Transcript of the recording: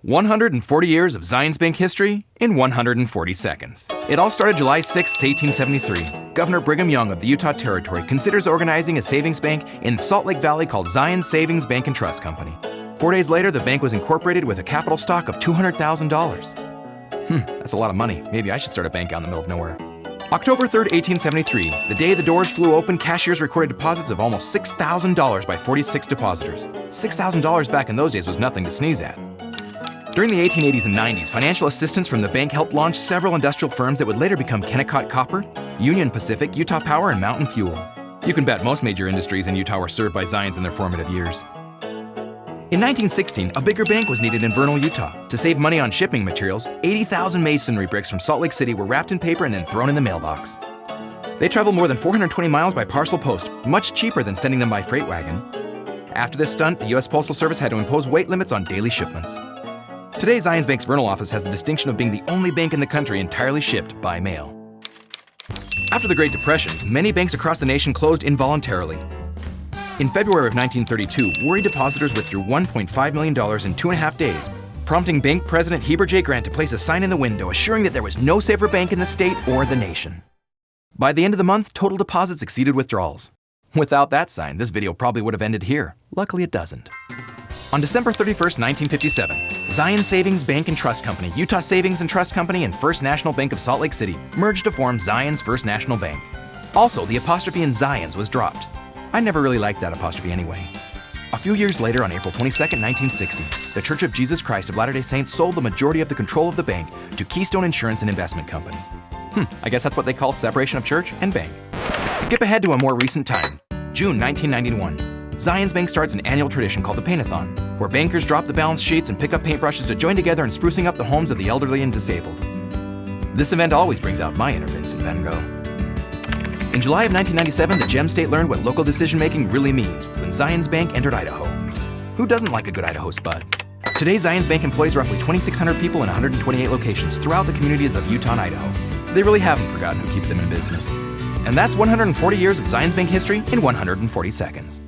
140 years of ZionsBank history in 140 seconds. It all started July 6, 1873. Governor Brigham Young of the Utah Territory considers organizing a savings bank in Salt Lake Valley called Zions Savings Bank and Trust Company. 4 days later, the bank was incorporated with a capital stock of $200,000. That's a lot of money. Maybe I should start a bank out in the middle of nowhere. October 3, 1873, the day the doors flew open, cashiers recorded deposits of almost $6,000 by 46 depositors. $6,000 back in those days was nothing to sneeze at. During the 1880s and 90s, financial assistance from the bank helped launch several industrial firms that would later become Kennecott Copper, Union Pacific, Utah Power, and Mountain Fuel. You can bet most major industries in Utah were served by Zions in their formative years. In 1916, a bigger bank was needed in Vernal, Utah. To save money on shipping materials, 80,000 masonry bricks from Salt Lake City were wrapped in paper and then thrown in the mailbox. They traveled more than 420 miles by parcel post, much cheaper than sending them by freight wagon. After this stunt, the U.S. Postal Service had to impose weight limits on daily shipments. Today, ZionsBank's Vernal office has the distinction of being the only bank in the country entirely shipped by mail. After the Great Depression, many banks across the nation closed involuntarily. In February of 1932, worried depositors withdrew $1.5 million in 2.5 days, prompting Bank President Heber J. Grant to place a sign in the window assuring that there was no safer bank in the state or the nation. By the end of the month, total deposits exceeded withdrawals. Without that sign, this video probably would have ended here. Luckily, it doesn't. On December 31st, 1957, Zions Savings Bank and Trust Company, Utah Savings and Trust Company, and First National Bank of Salt Lake City merged to form Zions First National Bank. Also, the apostrophe in Zions was dropped. I never really liked that apostrophe anyway. A few years later, on April 22, 1960, the Church of Jesus Christ of Latter-day Saints sold the majority of the control of the bank to Keystone Insurance and Investment Company. I guess that's what they call separation of church and bank. Skip ahead to a more recent time, June 1991. ZionsBank starts an annual tradition called the Paint-a-thon, where bankers drop the balance sheets and pick up paintbrushes to join together in sprucing up the homes of the elderly and disabled. This event always brings out my inner Vincent Van Gogh. In July of 1997, the Gem State learned what local decision-making really means when ZionsBank entered Idaho. Who doesn't like a good Idaho spud? Today, ZionsBank employs roughly 2,600 people in 128 locations throughout the communities of Utah and Idaho. They really haven't forgotten who keeps them in business. And that's 140 years of ZionsBank history in 140 seconds.